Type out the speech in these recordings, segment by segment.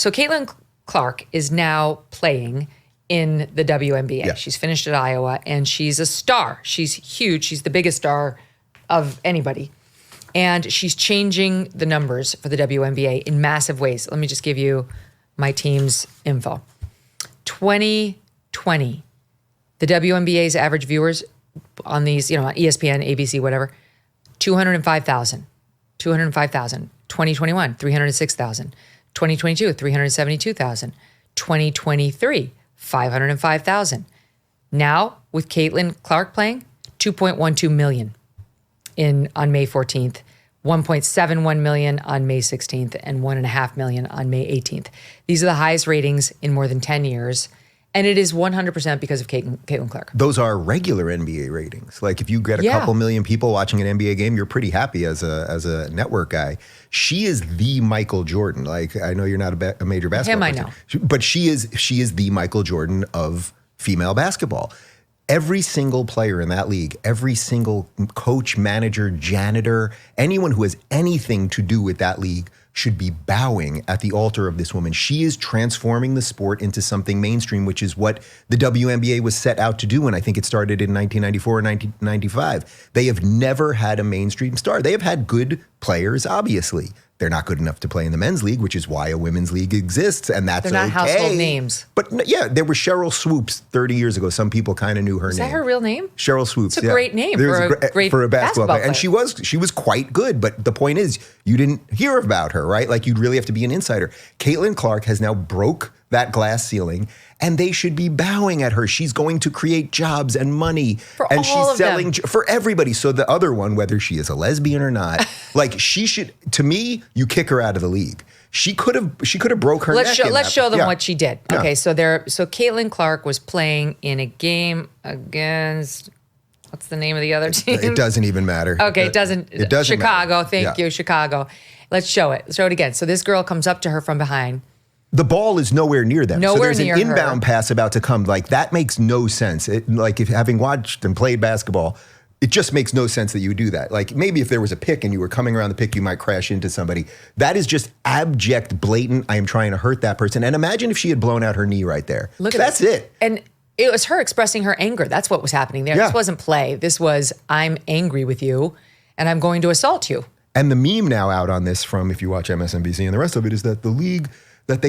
So Caitlin Clark is now playing in the WNBA. Yeah. She's finished at Iowa, and she's a star. She's huge. She's the biggest star of anybody. And she's changing the numbers for the WNBA in massive ways. Let me just give you my team's info. 2020, the WNBA's average viewers on these, on ESPN, ABC, whatever, 205,000. 2021, 306,000. 2022, 372,000. 2023, 505,000. Now, with Caitlin Clark playing, 2.12 million on May 14th, 1.71 million on May 16th, and 1.5 million on May 18th. These are the highest ratings in more than 10 years. And it is 100% because of Caitlin Clark. Those are regular NBA ratings. Like if you get a couple million people watching an NBA game, you're pretty happy as a network guy. She is the Michael Jordan. Like I know you're not a major basketball person, but she is the Michael Jordan of female basketball. Every single player in that league, every single coach, manager, janitor, anyone who has anything to do with that league should be bowing at the altar of this woman. She is transforming the sport into something mainstream, which is what the WNBA was set out to do. And I think it started in 1994 or 1995. They have never had a mainstream star. They have had good players, obviously. They're not good enough to play in the men's league, which is why a women's league exists, and that's okay. They're not household names. But yeah, there was Cheryl Swoops 30 years ago. Some people kind of knew her name. Is that her real name? Cheryl Swoops. It's a great name for a basketball player. And she was quite good, but the point is, you didn't hear about her, right? Like you'd really have to be an insider. Caitlin Clark has now broke that glass ceiling, and they should be bowing at her. She's going to create jobs and money, and she's selling for everybody. So the other one, whether she is a lesbian or not, like she should. To me, you kick her out of the league. She could have broke her neck. Let's show them what she did. Okay, so Caitlin Clark was playing in a game against. What's the name of the other team? It doesn't even matter. Okay, it doesn't. Chicago. Matter. Thank you, Chicago. Let's show it. Show it again. So this girl comes up to her from behind. The ball is nowhere near them. So there's an inbound pass about to come. Like that makes no sense. Like if having watched and played basketball, it just makes no sense that you would do that. Like maybe if there was a pick and you were coming around the pick, you might crash into somebody. That is just abject, blatant. I am trying to hurt that person. And imagine if she had blown out her knee right there. That's it. And it was her expressing her anger. That's what was happening there. Yeah. This wasn't play. This was, I'm angry with you and I'm going to assault you. And the meme now out on this from, if you watch MSNBC and the rest of it, is that the league, that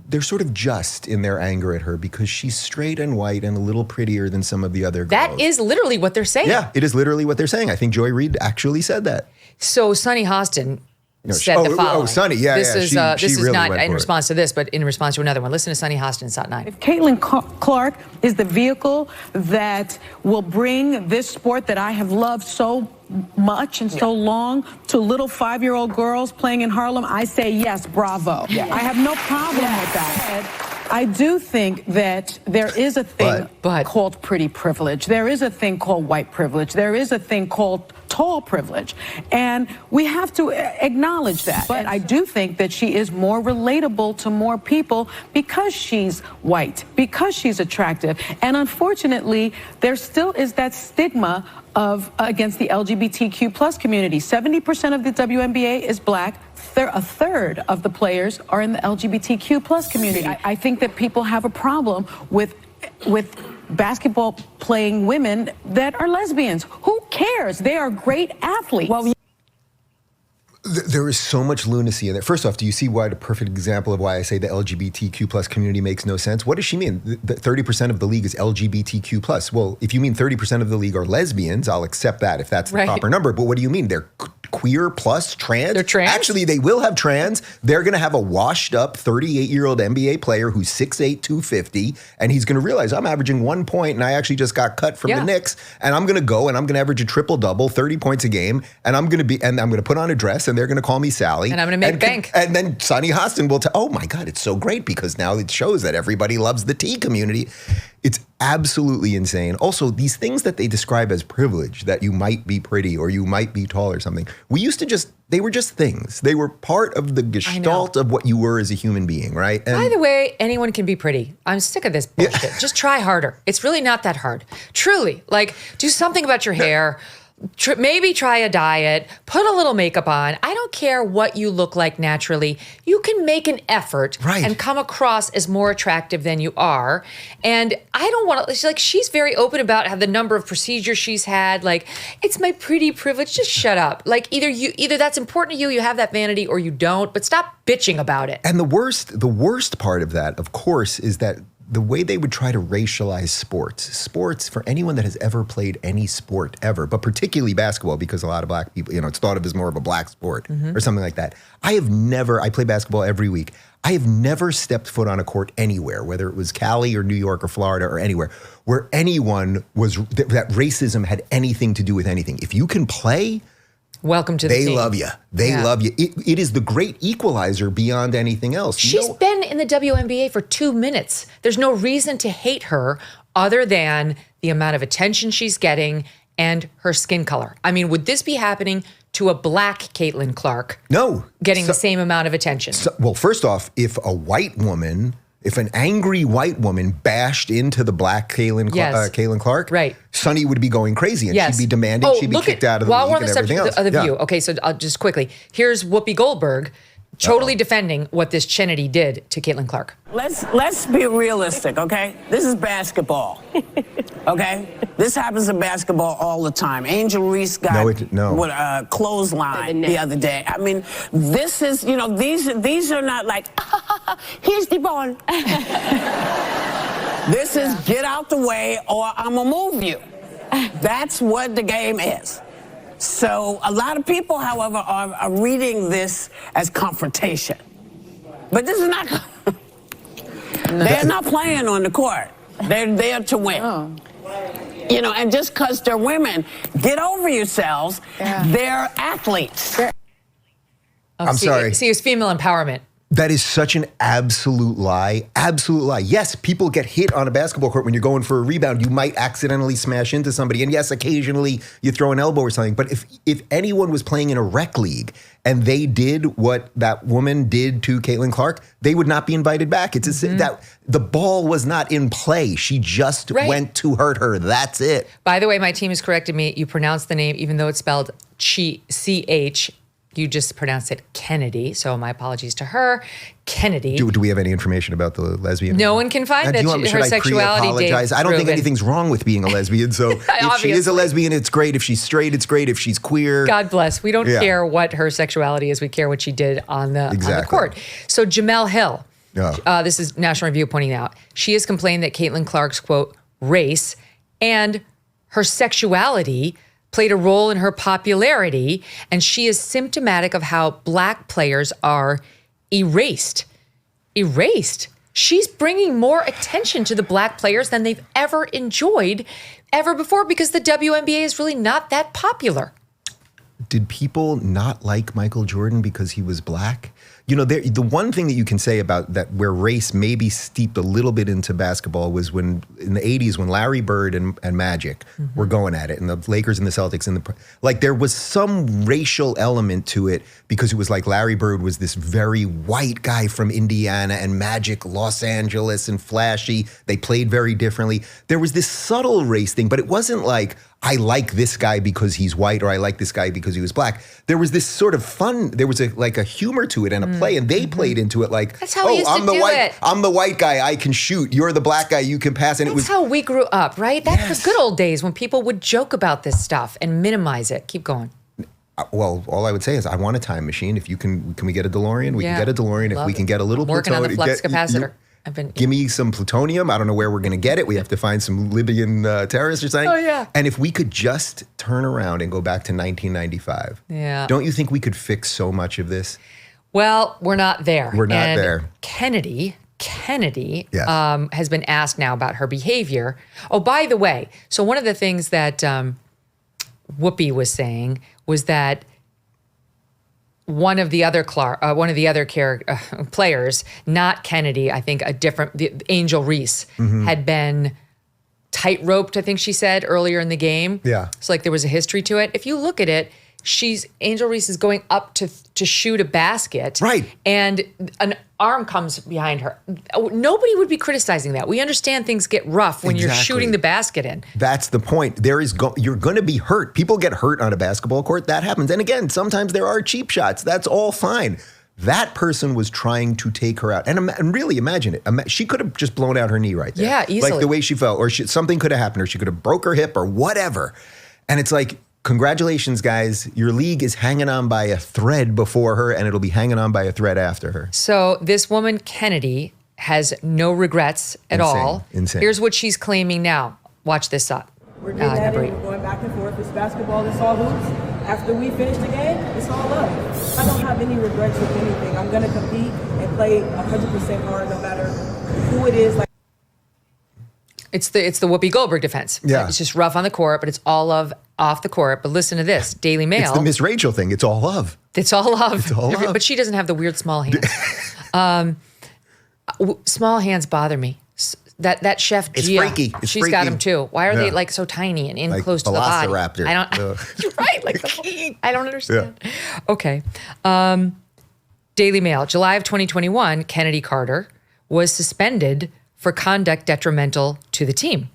they're sort of just in their anger at her because she's straight and white and a little prettier than some of the other girls. That is literally what they're saying. Yeah, it is literally what they're saying. I think Joy Reid actually said that. So Sunny Hostin said the following. Oh, Sunny, yeah, This is really not in response to this, but in response to another one. Listen to Sunny Hostin, Sat 9. If Caitlin Clark is the vehicle that will bring this sport that I have loved so much and so long to little 5-year-old girls playing in Harlem, I say yes, bravo. Yeah. I have no problem with that. I do think that there is a thing called pretty privilege. There is a thing called white privilege. There is a thing called tall privilege. And we have to acknowledge that. But I do think that she is more relatable to more people because she's white, because she's attractive. And unfortunately, there still is that stigma against the LGBTQ plus community. 70% of the WNBA is black. A third of the players are in the LGBTQ plus community. I think that people have a problem with basketball playing women that are lesbians. Who cares? They are great athletes. Well, there is so much lunacy in there. First off, do you see why the perfect example of why I say the LGBTQ plus community makes no sense? What does she mean? 30% of the league is LGBTQ plus. Well, if you mean 30% of the league are lesbians, I'll accept that if that's the proper number. But what do you mean? They're queer plus trans? They're trans? Actually, they will have trans. They're going to have a washed up 38-year-old NBA player who's 6'8", 250, and he's going to realize I'm averaging 1 point and I actually just got cut from the Knicks, and I'm going to go and I'm going to average a triple-double, 30 points a game, and I'm going to put on a dress and they're going to call me Sally. And I'm going to make bank. And then Sunny Hostin will tell, oh my God, it's so great because now it shows that everybody loves the T community. It's absolutely insane. Also, these things that they describe as privilege, that you might be pretty or you might be tall or something, they were just things. They were part of the gestalt of what you were as a human being, right? And by the way, anyone can be pretty. I'm sick of this bullshit. Just try harder. It's really not that hard. Truly. Like, do something about your hair. maybe try a diet, put a little makeup on. I don't care what you look like naturally. You can make an effort and come across as more attractive than you are. And I don't want to, like, she's very open about how the number of procedures she's had. Like, it's my pretty privilege. Just shut up. Like, either that's important to you, you have that vanity, or you don't, but stop bitching about it. And the worst part of that, of course, is that the way they would try to racialize sports for anyone that has ever played any sport ever, but particularly basketball, because a lot of black people, it's thought of as more of a black sport or something like that. I play basketball every week. I have never stepped foot on a court anywhere, whether it was Cali or New York or Florida or anywhere, where anyone that racism had anything to do with anything. If you can play, welcome to the team. They love you. They love you. It is the great equalizer beyond anything else. She's been in the WNBA for 2 minutes. There's no reason to hate her other than the amount of attention she's getting and her skin color. I mean, would this be happening to a black Caitlin Clark? No. Getting the same amount of attention? Well, first off, if an angry white woman bashed into the black Caitlin Clark, Sonny would be going crazy and she'd be demanding she'd be kicked out of the league and everything else. Of the view. Okay, so I'll just quickly. Here's Whoopi Goldberg totally defending what this Chinity did to Caitlin Clark. Let's be realistic, okay? This is basketball, okay? This happens in basketball all the time. Angel Reese got with a clothesline the other day. I mean, this is, these are not like, here's the ball. This is get out the way or I'm gonna move you. That's what the game is. So a lot of people, however, are reading this as confrontation. But this is not, they're not playing on the court. They're there to win. And just because they're women, get over yourselves. They're athletes. I'm sorry. See, it's female empowerment. That is such an absolute lie. Absolute lie. Yes, people get hit on a basketball court when you're going for a rebound. You might accidentally smash into somebody. And yes, occasionally you throw an elbow or something. But if anyone was playing in a rec league and they did what that woman did to Caitlin Clark, they would not be invited back. It's that the ball was not in play. She just went to hurt her. That's it. By the way, my team has corrected me. You pronounce the name, even though it's spelled C-H. You just pronounced it Kennedy, so my apologies to her. Kennedy. Do we have any information about the lesbian? No one can find that her sexuality. Apologize? I don't think anything's wrong with being a lesbian. So if she is a lesbian, it's great. If she's straight, it's great. If she's queer, God bless. We don't care what her sexuality is. We care what she did on the court. So Jamel Hill. This is National Review pointing out. She has complained that Caitlin Clark's quote race and her sexuality played a role in her popularity, and she is symptomatic of how black players are erased. Erased. She's bringing more attention to the black players than they've ever enjoyed ever before because the WNBA is really not that popular. Did people not like Michael Jordan because he was black? The one thing that you can say about that where race maybe steeped a little bit into basketball was when in the 80s when Larry Bird and Magic were going at it and the Lakers and the Celtics there was some racial element to it because it was like Larry Bird was this very white guy from Indiana and Magic Los Angeles and flashy. They played very differently. There was this subtle race thing, but it wasn't like I like this guy because he's white or I like this guy because he was black. There was this sort of fun, there was a humor to it and a play and they played into it like, that's how we used to do it. I'm the white guy, I can shoot. You're the black guy, you can pass. And that's how we grew up, right? That's the good old days when people would joke about this stuff and minimize it. Keep going. Well, all I would say is I want a time machine. If you can we get a DeLorean? We can get a DeLorean. If we can get a little working on the flux capacitor. Give me some plutonium. I don't know where we're going to get it. We have to find some Libyan terrorists or something. Oh, yeah. And if we could just turn around and go back to 1995, don't you think we could fix so much of this? Well, we're not there. We're not there. Kennedy has been asked now about her behavior. Oh, by the way, so one of the things that Whoopi was saying was that one of the other players, not Kennedy, I think Angel Reese, had been tight-roped, I think she said, earlier in the game. Yeah. So there was a history to it. If you look at it, Angel Reese is going up to shoot a basket. Right. And an arm comes behind her. Nobody would be criticizing that. We understand things get rough when you're shooting the basket in. That's the point. You're going to be hurt. People get hurt on a basketball court. That happens. And again, sometimes there are cheap shots. That's all fine. That person was trying to take her out. And really imagine it. She could have just blown out her knee right there. Yeah, easily. Like the way she fell. Or something could have happened. Or she could have broke her hip or whatever. And it's like, congratulations, guys. Your league is hanging on by a thread before her, and it'll be hanging on by a thread after her. So this woman, Kennedy, has no regrets at all. Insane. Here's what she's claiming now. Watch this up. We're getting at it. We're going back and forth. It's basketball. It's all hoops. After we finish the game, it's all love. I don't have any regrets with anything. I'm going to compete and play 100% hard no matter who it is. It's the Whoopi Goldberg defense. Yeah. It's just rough on the court, but it's all love off the court. But listen to this, Daily Mail. It's the Miss Rachel thing. It's all love. It's all love. It's all love. But she doesn't have the weird small hands. Small hands bother me. That chef It's Gia, freaky. It's she's got freaky. them too. Why are they Yeah. like so tiny and in Like close to the body? Velociraptor. I don't. You're right. Like I don't understand. Yeah. Okay. Daily Mail, July of 2021. Kennedy Carter was suspended for conduct detrimental to the team.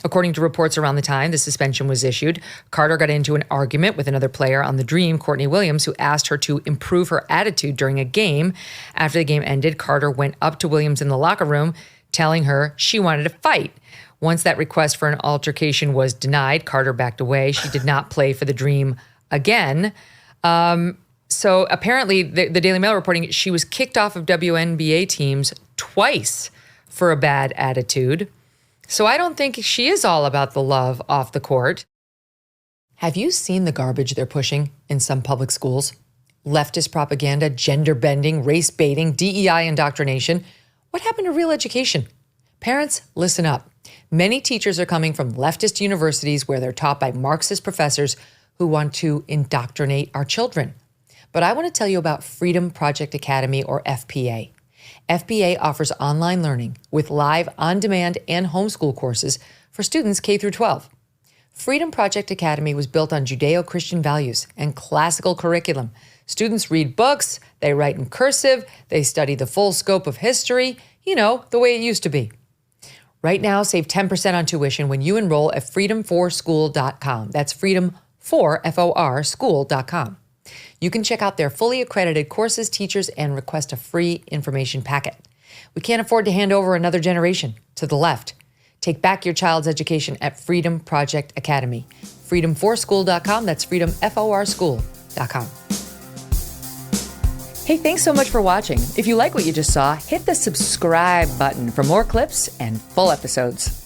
According to reports around the time the suspension was issued, Carter got into an argument with another player on the Dream, Courtney Williams, who asked her to improve her attitude during a game. After the game ended, Carter went up to Williams in the locker room, telling her she wanted to fight. Once that request for an altercation was denied, Carter backed away. She did not play for the Dream again. So apparently, the Daily Mail reporting she was kicked off of WNBA teams twice for a bad attitude. So I don't think she is all about the love off the court. Have you seen the garbage they're pushing in some public schools? Leftist propaganda, gender bending, race baiting, DEI indoctrination. What happened to real education? Parents, listen up. Many teachers are coming from leftist universities where they're taught by Marxist professors who want to indoctrinate our children. But I want to tell you about Freedom Project Academy, or FPA. FPA offers online learning with live, on-demand, and homeschool courses for students K through 12. Freedom Project Academy was built on Judeo-Christian values and classical curriculum. Students read books, they write in cursive, they study the full scope of history, the way it used to be. Right now, save 10% on tuition when you enroll at freedom4school.com. That's freedom4, F-O-R, school.com. You can check out their fully accredited courses, teachers, and request a free information packet. We can't afford to hand over another generation to the left. Take back your child's education at Freedom Project Academy. Freedom4school.com. That's freedom4school.com. Hey, thanks so much for watching. If you like what you just saw, hit the subscribe button for more clips and full episodes.